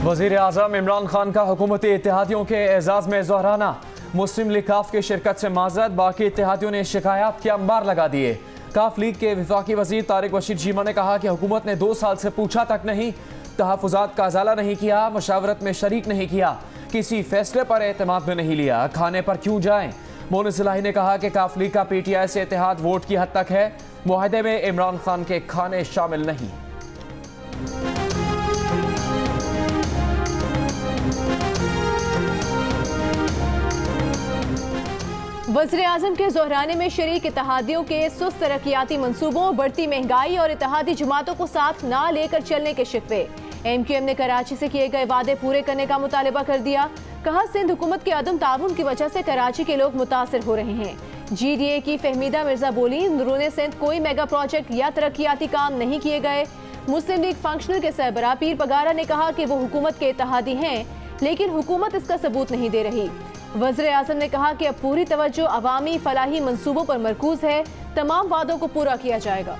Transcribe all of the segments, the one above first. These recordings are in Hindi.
वज़ीर आज़म इमरान खान का हुकूमती इत्तेहादियों के एजाज़ में ज़ोहराना। मुस्लिम लीग काफ की शिरकत से माज़रत, बाकी इत्तेहादियों ने शिकायत के अंबार लगा दिए। काफ लीग के वफाकी वज़ीर तारिक बशीर चीमा ने कहा कि हुकूमत ने 2 साल से पूछा तक नहीं, तहफ़्फ़ुज़ात का अज़ाला नहीं किया, मशावरत में शरीक नहीं किया, किसी फैसले पर एतमाद में नहीं लिया, खाने पर क्यों जाएँ। मोनिस इलाही ने कहा कि काफ लीग का PTI से इत्तेहाद वोट की हद तक है, मुआहदे में इमरान खान के खाने शामिल नहीं। वज़ीर आज़म के ज़ोहराने में शरीक इत्तेहादियों के सुस्त तरक्याती मंसूबों, बढ़ती महंगाई और इत्तेहादी जमातों को साथ ना लेकर चलने के शिकवे। MQM ने कराची से किए गए वादे पूरे करने का मुतालबा कर दिया। कहा, सिंध हुकूमत के अदम ताउन की वजह से कराची के लोग मुतासिर हो रहे हैं। GDA की फहमीदा मिर्जा बोली, अंदरूनी सिंध कोई मेगा प्रोजेक्ट या तरक्याती काम नहीं किए गए। मुस्लिम लीग फंक्शनल के सरबराह पीर पगारा ने कहा कि वो हुकूमत के इत्तेहादी हैं, लेकिन हुकूमत इसका सबूत नहीं दे रही। वज़ीर आज़म ने कहा कि अब पूरी तवज्जो अवामी फलाही मंसूबों पर मरकूज है, तमाम वादों को पूरा किया जाएगा।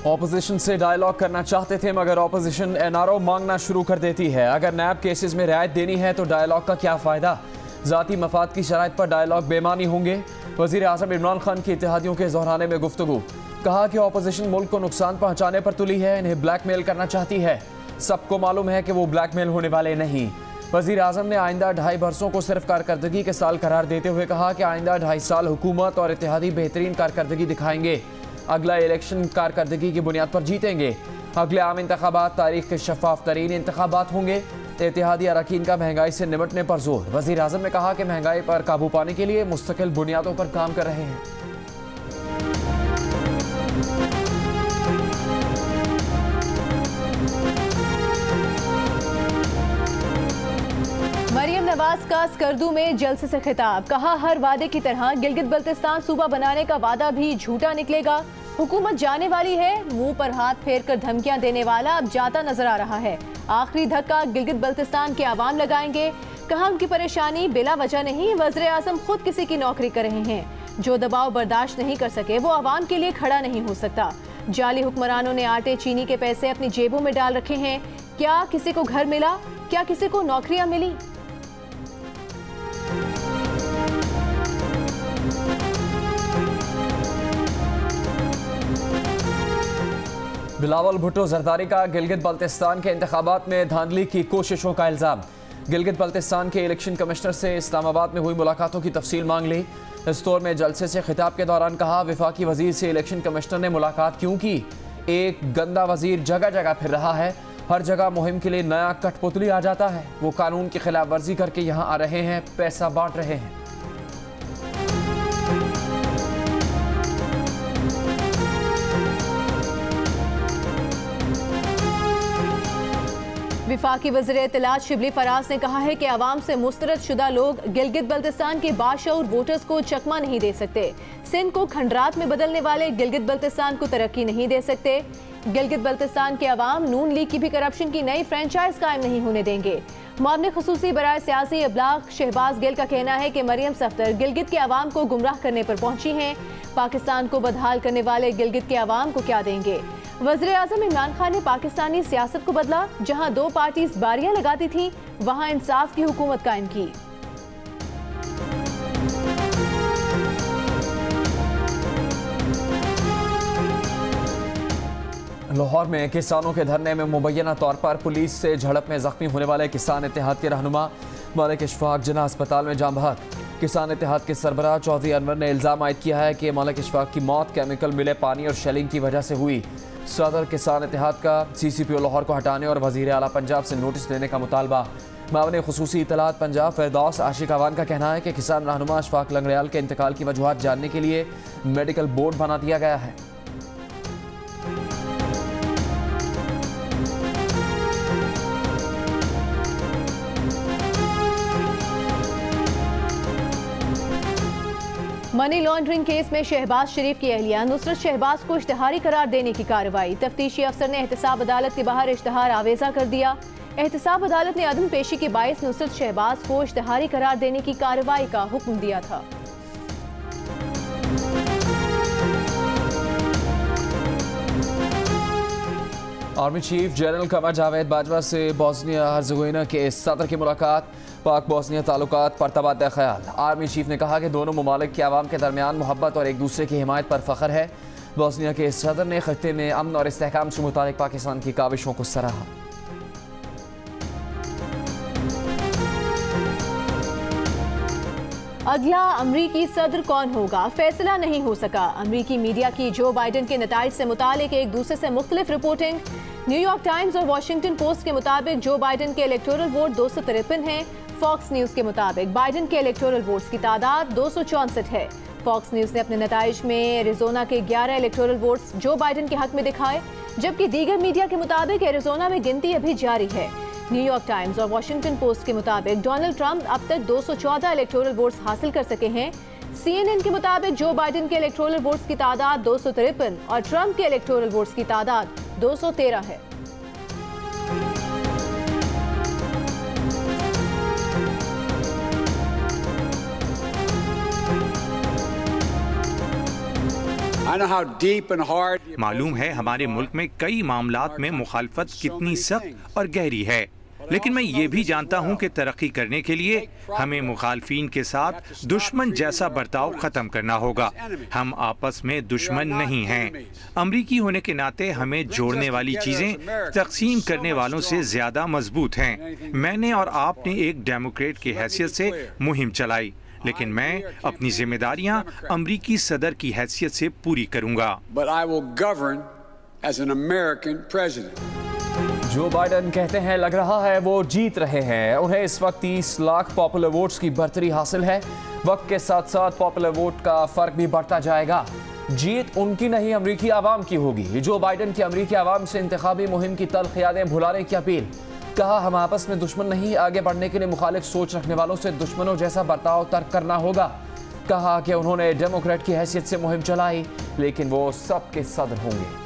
ऑपोजिशन से डायलॉग करना चाहते थे, मगर ऑपोजिशन NRO मांगना शुरू कर देती है। अगर नैब केसेस में रियायत देनी है तो डायलॉग का क्या फ़ायदा। ज़ाती मफाद की शराइत पर डायलॉग बेमानी होंगे। वज़ीर आज़म इमरान खान की इत्तेहादियों के ज़ोहराने में गुफ्तगू। कहा कि ऑपोजिशन मुल्क को नुकसान पहुँचाने पर तुली है, इन्हें ब्लैकमेल करना चाहती है। सबको मालूम है कि वो ब्लैकमेल होने वाले नहीं। वज़ीर आज़म ने आइंदा 2.5 बरसों को सिर्फ कारकर्दगी के साल करार देते हुए कहा कि आइंदा 2.5 साल हुकूमत और इत्तेहादी बेहतरीन कारकर्दगी दिखाएंगे। अगला इलेक्शन कारकर्दगी की बुनियाद पर जीतेंगे। अगले आम इंतखाबात तारीख के शफाफ तरीन इंतखाबात होंगे। इत्तेहादी अरकान का महंगाई से निपटने पर जोर। वज़ीर आज़म ने कहा कि महंगाई पर काबू पाने के लिए मुस्तकिल बुनियादों पर काम कर रहे हैं। मरियम नवाज का स्कर्दू में जलसे से खिताब। कहा, हर वादे की तरह गिलगित बल्तिस्तान सूबा बनाने का वादा भी झूठा निकलेगा। हुकूमत जाने वाली है, मुंह पर हाथ फेर कर धमकियां देने वाला अब जाता नजर आ रहा है। आखिरी धक्का गिलगित बल्तिस्तान के अवाम लगाएंगे। कहा, उनकी परेशानी बिला वजह नहीं, वज़ीर आज़म खुद किसी की नौकरी कर रहे हैं। जो दबाव बर्दाश्त नहीं कर सके वो अवाम के लिए खड़ा नहीं हो सकता। जाली हुक्मरानों ने आटे चीनी के पैसे अपनी जेबों में डाल रखे हैं। क्या किसी को घर मिला? क्या किसी को नौकरियां मिली? बिलावल भुट्टो जरदारी का गिलगित बल्तिस्तान के इंतखाबात में धांधली की कोशिशों का इल्ज़ाम। गिलगित बल्तिस्तान के इलेक्शन कमिश्नर से इस्लामाबाद में हुई मुलाकातों की तफसील मांग ली। इस दौर में जलसे से खिताब के दौरान कहा, वफाकी वजीर से इलेक्शन कमिश्नर ने मुलाकात क्यों की। एक गंदा वजीर जगह जगह फिर रहा है, हर जगह मुहिम के लिए नया कठपुतली आ जाता है। वो कानून की खिलाफ वर्जी करके यहाँ आ रहे हैं, पैसा बांट रहे हैं। विफाकी वज़ीर इत्तलात शिबली फराज ने कहा है कि अवाम से मुस्तरद शुदा लोग गिलगित बल्तिस्तान के बाशऊर वोटर्स को चकमा नहीं दे सकते। सिंध को खंडरात में बदलने वाले गिलगित बल्तिस्तान को तरक्की नहीं दे सकते। गिलगित बल्तिस्तान के अवाम नून लीग की भी करप्शन की नई फ्रेंचाइज कायम नहीं होने देंगे। मामले खुसूसी बराए सियासी अबलाग शहबाज गिल का कहना है कि मरियम सफ्दर गिलगित के अवाम को गुमराह करने पर पहुंची हैं। पाकिस्तान को बदहाल करने वाले गिलगित के अवाम को क्या देंगे। वज़ीर आज़म इमरान खान ने पाकिस्तानी सियासत को बदला। जहां 2 पार्टीज बारियां लगाती थीं, वहां इंसाफ की हुकूमत कायम की। लाहौर में किसानों के धरने में मुबैना तौर पर पुलिस से झड़प में जख्मी होने वाले किसान इत्तेहाद के रहनुमा मलिक इशफाक जिन्ना अस्पताल में जाम बहक। किसान इत्तेहाद के सरबराह चौधरी अनवर ने इल्ज़ाम आयद किया है कि मलिक इशफाक की मौत केमिकल मिले पानी और शेलिंग की वजह से हुई। सदर किसान इत्तेहाद का CCPO लाहौर को हटाने और वज़ीर आला पंजाब से नोटिस देने का मुतालबा। मामले खुसूसी इत्तलात पंजाब फिरदौस आशिक अवान का कहना है कि किसान रहनुमा अशफाक लंगड़ियाल के इंतकाल की वजूहात जानने के लिए मेडिकल बोर्ड बना दिया गया है। मनी लॉन्ड्रिंग केस में शहबाज शरीफ की अहलिया नुसरत शहबाज को इश्तिहारी करार देने की कार्रवाई। तफ्तीशी अफसर ने एहतसाब अदालत के बाहर इश्तिहार आवेजा कर दिया। एहतसाब अदालत ने अदम पेशी के बाइस नुसरत शहबाज को इश्तिहारी करार देने की कार्रवाई का हुक्म दिया था। Army chief general Qamar Javed Bajwa से बोस्निया हर्ज़ेगोविना के सदर की मुलाकात, पाक बोस्निया ताल्लुकात पर तबादला ख्याल। आर्मी चीफ ने कहा कि दोनों ममालिक के अवाम के दरमियान मोहब्बत और एक दूसरे की हिमायत पर फ़ख्र है। बोस्निया के सदर ने खत्ते में अमन और इस्तेहकाम से मुतालिक पाकिस्तान की काविशों को सराहा। अगला अमरीकी सदर कौन होगा, फैसला नहीं हो सका। अमरीकी मीडिया की जो बाइडन के नताइज से मुतालिक एक दूसरे से मुख्तलिफ रिपोर्टिंग। न्यूयॉर्क टाइम्स और वॉशिंगटन पोस्ट के मुताबिक जो बाइडन के इलेक्टोरल वोट 253 हैं। फॉक्स न्यूज के मुताबिक बाइडन के इलेक्टोरल वोट्स की तादाद 264 है। फॉक्स न्यूज ने अपने नताइज में एरिजोना के 11 इलेक्टोरल वोट्स जो बाइडन के हक में दिखाए, जबकि दीगर मीडिया के मुताबिक एरिजोना में गिनती अभी जारी है। न्यूयॉर्क टाइम्स और वॉशिंगटन पोस्ट के मुताबिक डोनाल्ड ट्रंप अब तक 214 इलेक्टोरल वोट्स हासिल कर सके हैं। CNN के मुताबिक जो बाइडन के इलेक्टोरल वोट्स की तादाद 253 और ट्रंप के इलेक्टोरल वोट्स की तादाद 213 है। मालूम है हमारे मुल्क में कई मामलात में मुखालफत कितनी सख्त और गहरी है, लेकिन मैं ये भी जानता हूँ कि तरक्की करने के लिए हमें मुखालफीन के साथ दुश्मन जैसा बर्ताव ख़त्म करना होगा। हम आपस में दुश्मन नहीं हैं। अमरीकी होने के नाते हमें जोड़ने वाली चीज़ें तकसीम करने वालों से ज़्यादा मजबूत हैं। मैंने और आपने एक डेमोक्रेट की हैसियत से मुहिम चलाई, लेकिन मैं अपनी जिम्मेदारियां अमरीकी सदर की हैसियत से पूरी करूंगा। जो बाइडन कहते हैं लग रहा है वो जीत रहे हैं। उन्हें इस वक्त 30 लाख पॉपुलर वोट्स की बर्तरी हासिल है। वक्त के साथ साथ पॉपुलर वोट का फर्क भी बढ़ता जाएगा। जीत उनकी नहीं अमरीकी आवाम की होगी। जो बाइडन की अमरीकी आवाम से इंतखाबी मुहिम की तल्ख यादें भुलाने की अपील। कहा हम आपस में दुश्मन नहीं, आगे बढ़ने के लिए मुखालिफ सोच रखने वालों से दुश्मनों जैसा बर्ताव तर्क करना होगा। कहा कि उन्होंने डेमोक्रेट की हैसियत से मुहिम चलाई, लेकिन वो सबके सदर होंगे।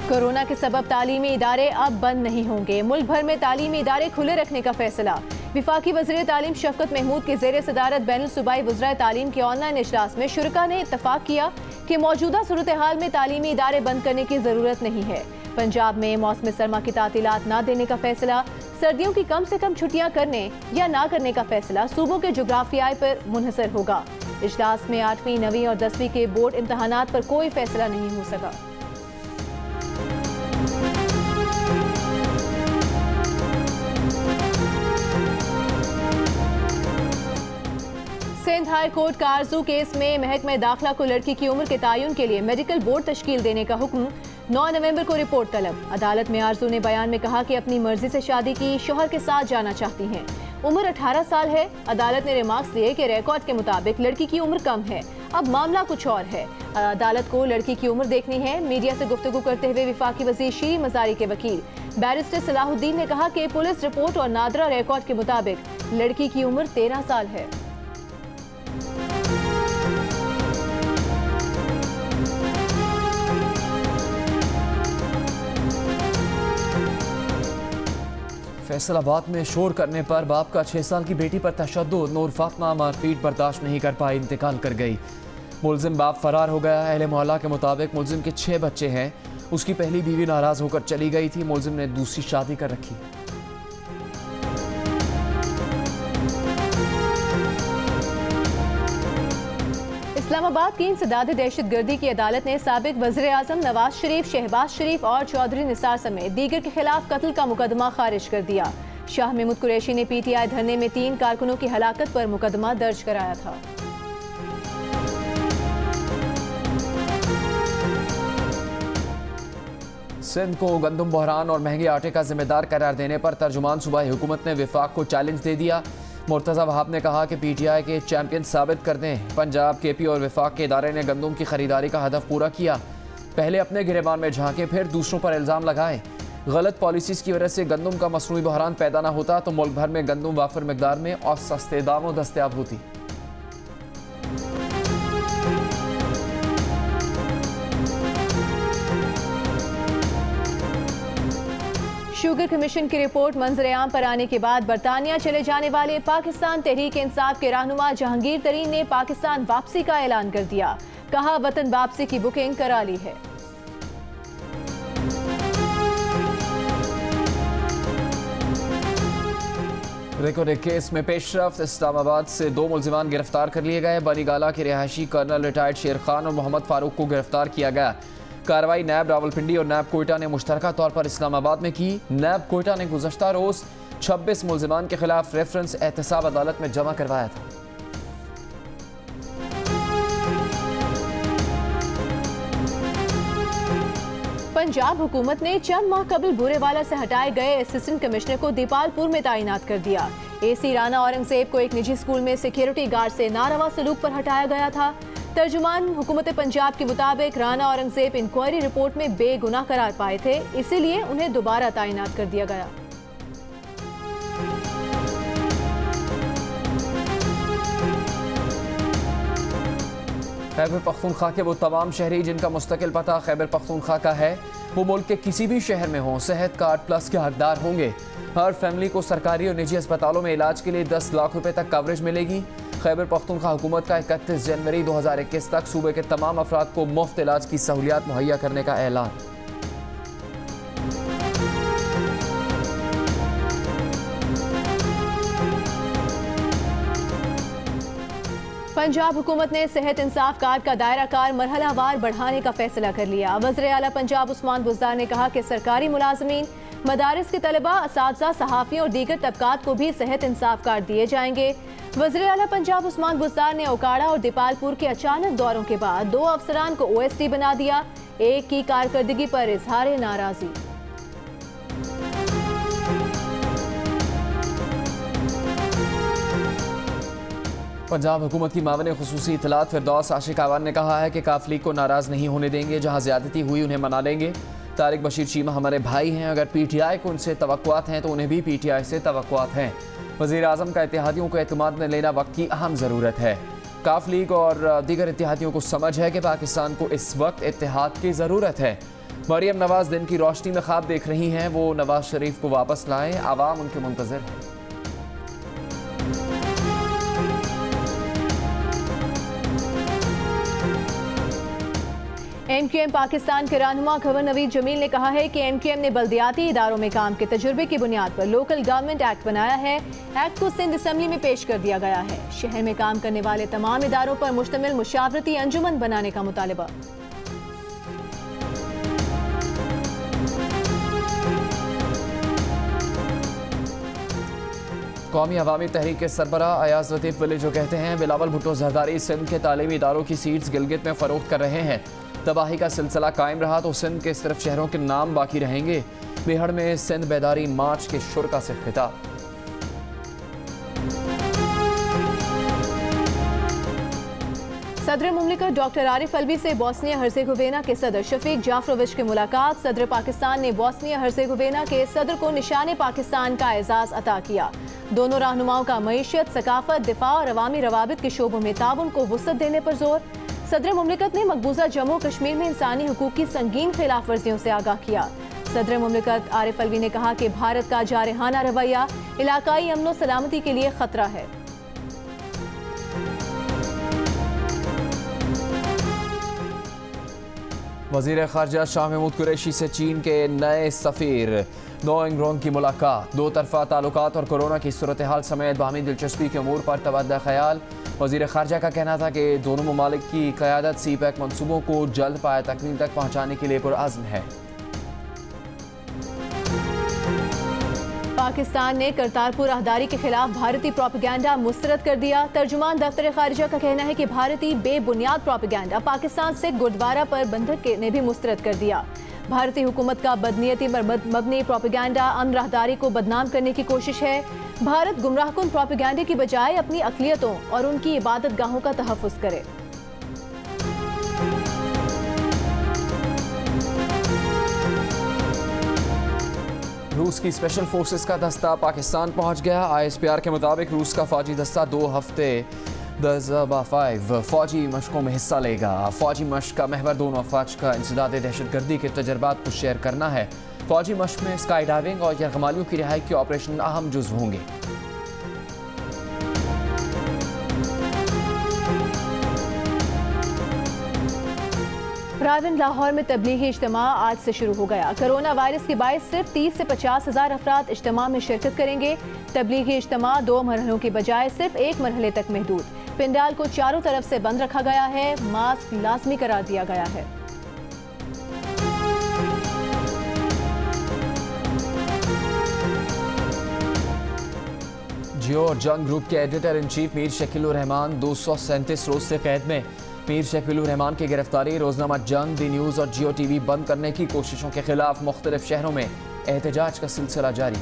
कोरोना के सबब तालीमी इदारे अब बंद नहीं होंगे। मुल्क भर में तालीमी इदारे खुले रखने का फैसला। विफाकी वज़ीर तालीम शफ़क़त महमूद की ज़ेर सदारत बैनुल सूबाई वज़राए तालीम के ऑनलाइन इजलास में शुरका ने इत्तफ़ाक़ किया कि मौजूदा सूरत हाल में तालीमी इदारे बंद करने की ज़रूरत नहीं है। पंजाब में मौसम सरमा की तातीलात न देने का फैसला, सर्दियों की कम से कम छुट्टियाँ करने या ना करने का फैसला सूबों के जोग्राफियाई पर मुनहसर होगा। इजलास में 8वीं, 9वीं और 10वीं के बोर्ड इम्तहानात पर कोई फैसला नहीं हो सका। सिंध हाई कोर्ट का आरजू केस में महकमा दाखिला को लड़की की उम्र के तयन के लिए मेडिकल बोर्ड तश्कील देने का हुक्म। 9 नवंबर को रिपोर्ट तलब। अदालत में आरजू ने बयान में कहा कि अपनी मर्जी से शादी की शोहर के साथ जाना चाहती हैं। उम्र 18 साल है। अदालत ने रिमार्क्स दिए कि रिकॉर्ड के मुताबिक लड़की की उम्र कम है। अब मामला कुछ और है। अदालत को लड़की की उम्र देखनी है। मीडिया से गुफ्तगू करते हुए विफाकी वजीर शीरी मजारी के वकील बैरिस्टर सलाहुद्दीन ने कहा कि पुलिस रिपोर्ट और नादरा रिकॉर्ड के मुताबिक लड़की की उम्र 13 साल है। फैसलाबाद में शोर करने पर बाप का 6 साल की बेटी पर तशद्दुद। नूर फातिमा मारपीट बर्दाश्त नहीं कर पाई, इंतकाल कर गई। मुलजिम बाप फरार हो गया। अहले मोहल्ला के मुताबिक मुलजिम के 6 बच्चे हैं। उसकी पहली बीवी नाराज होकर चली गई थी। मुलजिम ने दूसरी शादी कर रखी। इस्लामाबाद की इंसदाद दहशतगर्दी की अदालत ने साबिक वज़ीर आज़म नवाज शरीफ, शहबाज शरीफ और चौधरी निसार समेत दीगर के खिलाफ कत्ल का मुकदमा खारिज कर दिया। शाह महमूद कुरैशी ने PTI धरने में 3 कारकुनों की हलाकत पर मुकदमा दर्ज कराया था। सिंध को गंदम बहरान और महंगे आटे का जिम्मेदार करार देने पर तर्जुमान सूबाई हुकूमत ने विफाक को चैलेंज दे दिया। मुर्तज़ा वहाब ने कहा कि PTI के चैंपियन साबित कर दें। पंजाब, KP और विफाक के इदारे ने गंदम की खरीदारी का हदफ पूरा किया। पहले अपने गिरेबान में झांके, फिर दूसरों पर इल्ज़ाम लगाए। गलत पॉलिसीज़ की वजह से गंदम का मसनूई बहरान पैदा न होता तो मुल्क भर में गंदम वाफिर मिकदार में और सस्ते दामों दस्तयाब होती। शुगर कमीशन की रिपोर्ट मंजर-ए-आम पर आने के बाद बरतानिया चले जाने वाले पाकिस्तान तहरीक इंसाफ के रहनुमा जहांगीर तरीन ने पाकिस्तान वापसी का ऐलान कर दिया। कहा, वतन वापसी की बुकिंग करा ली है। रिकॉर्ड केस में पेशरफ, इस्लामाबाद से 2 मुल्जिमान गिरफ्तार कर लिए गए। बनीगाला के रिहायशी कर्नल रिटायर्ड शेर खान और मोहम्मद फारूक को गिरफ्तार किया गया। कार्रवाई नैब रावलपिंडी और नैब कोयटा ने मुश्तरका तौर पर इस्लामाबाद में की। नैब कोयटा ने गुज़श्ता रोज 26 मुल्जिमान के खिलाफ रेफरेंस एहतसाब अदालत में जमा करवाया था। पंजाब हुकूमत ने चंद माह कबल बुरेवाला से हटाए गए असिस्टेंट कमिश्नर को दीपालपुर में तैनात कर दिया। एसी राना औरंगजेब को एक निजी स्कूल में सिक्योरिटी गार्ड से नारवा सलूक पर हटाया गया था। तर्जुमान हुकूमत पंजाब के मुताबिक राना औरंगजेब इंक्वायरी रिपोर्ट में बेगुनाह करार पाए थे, इसीलिए उन्हें दोबारा तैनात कर दिया गया। खैबर पख्तूनख्वा के वो तमाम शहरी जिनका मुस्तकिल पता खैबर पख्तूनख्वा का है, वो मुल्क के किसी भी शहर में हों, सेहत कार्ड प्लस के हकदार होंगे। हर फैमिली को सरकारी और निजी अस्पतालों में इलाज के लिए 10 लाख रुपए तक कवरेज मिलेगी। खैबर पख्तूनख्वा हुकूमत का 31 जनवरी 2021 तक सूबे के तमाम अफराद को मुफ्त इलाज की सहूलियात मुहैया करने का ऐलान। पंजाब हुकूमत ने सेहत इंसाफ कार्ड का दायरा कार मरहलावार बढ़ाने का फैसला कर लिया। वज़ीर आला पंजाब उस्मान बुज़दार ने कहा कि सरकारी मुलाजमीन, मदारिस के तलबा, असातिज़ा, सहाफ़ियों और दीगर तबकात को भी सेहत इंसाफ कार्ड दिए जाएंगे। वज़ीर आला पंजाब उस्मान बुज़दार ने ओकाड़ा और दीपालपुर के अचानक दौरों के बाद 2 अफसरान को OSD बना दिया। एक की कारकर्दगी पर इजहार नाराजगी। पंजाब हुकूमत की मावन खुसूसी इतलात फिरदौस आशिक आवान ने कहा है कि काफली को नाराज नहीं होने देंगे, जहां ज्यादती हुई उन्हें मना लेंगे। तारिक बशीर चीमा हमारे भाई हैं, अगर PTI को उनसे तवक्कुआत हैं तो उन्हें भी PTI से तवक्कुआत हैं। वज़ीर आज़म का इत्तेहादियों को एतमाद में लेना वक्त की अहम ज़रूरत है। काफ लीग और दीगर इत्तेहादियों को समझ है कि पाकिस्तान को इस वक्त इत्तेहाद की ज़रूरत है। मरियम नवाज दिन की रोशनी में ख्वाब देख रही हैं, वो नवाज शरीफ को वापस लाएं, आवाम उनके मुंतज़िर है। MQM पाकिस्तान के रहनुमा खबर नवीद जमील ने कहा है कि MQM ने बल्दियाती इदारों में काम के तजुर्बे की बुनियाद पर लोकल गवर्नमेंट एक्ट बनाया है। एक्ट को सिंध असम्बली में पेश कर दिया गया है। शहर में काम करने वाले तमाम इदारों पर मुश्तमिल मुशावरती अंजुमन बनाने का मुतालबा। कौमी अवामी तहरीक के सरबराह अयाज लतीफ़ वली जो कहते हैं, बिलावल भुट्टो जरदारी सिंध के तालीमी इदारों की सीट्स गिलगित में फरोख्त कर रहे हैं। तबाही का सिलसिला कायम रहा तो सिंध के सिर्फ शहरों के नाम बाकी रहेंगे। बेहड़ में सिंध बेदारी मार्च के शुरा से खिताब। सदर मुमलिकत डॉक्टर आरिफ अलवी से बोस्निया हर्जेगोविना के सदर शफीक जाफरोविच की मुलाकात। सदर पाकिस्तान ने बोस्निया हर्जेगोविना के सदर को निशाने पाकिस्तान का एजाज अता किया। दोनों रहनुमाओं का मईशत, सकाफत, दिफा और अवामी रवाबित के शोबों में ताउन को वुसअत देने पर जोर। सदर मुमलिकत ने मकबूजा जम्मू कश्मीर में इंसानी हुकूक की संगीन खिलाफ वर्जियों से आगाह किया। सदर मुमलिकत आरिफ अलवी ने कहा कि भारत का जारहाना रवैया इलाकाई अमन व सलामती के लिए खतरा है। वज़ीर ख़ारजा शाह महमूद कुरैशी से चीन के नए सफ़ीर नोइंग रोंग की मुलाकात। 2 तरफ़ा ताल्लुकात और कोरोना की सूरत हाल समेत बाहमी दिलचस्पी के अमूर पर तबद्दा ख्याल। वज़ीर ख़ारजा का कहना था कि दोनों ममालिक की क़यादत CPEC मनसूबों को जल्द पाया तकमील तक पहुँचाने के लिए पुरअज़्म है। पाकिस्तान ने करतारपुर राहदारी के खिलाफ भारतीय प्रोपेगेंडा मुस्तरद कर दिया। तर्जुमान दफ्तर खारिजा का कहना है कि भारतीय बेबुनियाद प्रोपेगेंडा पाकिस्तान से गुरुद्वारा पर बंधक ने भी मुस्तरद कर दिया। भारतीय हुकूमत का बदनीयती पर मबनी प्रोपेगेंडा अमन राहदारी को बदनाम करने की कोशिश है। भारत गुमराहकुन प्रोपेगेंडे की बजाय अपनी अक़लियतों और उनकी इबादत गाहों का तहफ़्फ़ुज़ करे। रूस की स्पेशल फोर्सेस का दस्ता पाकिस्तान पहुंच गया। ISPR के मुताबिक रूस का फौजी दस्ता 2 हफ्ते 10/5 फौजी मशकों में हिस्सा लेगा। फौजी मशक का महवर दोनों अफवाज का इंसदाद दहशतगर्दी के तजर्बात को शेयर करना है। फौजी मश्क में स्काई डाइविंग और यरगमालियों की रिहाई के ऑपरेशन अहम जुज़्व होंगे। रावल लाहौर में तबलीगी इज्तिमा आज से शुरू हो गया। कोरोना वायरस के बायस सिर्फ 30 से 50,000 अफराद इज्तिमा में शिरकत करेंगे। तबलीगी इज्तिमा 2 मरहलों के बजाय सिर्फ 1 मरहले तक महदूद। पंडाल को चारों तरफ से बंद रखा गया है। मास्क लाजमी करार दिया गया है। जियो और जंग ग्रुप के editor in chief Mir Shakeelur Rahman 237 रोज से कैद में। मीर शकीलुर रहमान की गिरफ्तारी रोजनामा जंग, दी न्यूज़ और जियो टीवी बंद करने की कोशिशों के खिलाफ मुख्तलिफ शहरों में एहतजाज का सिलसिला जारी।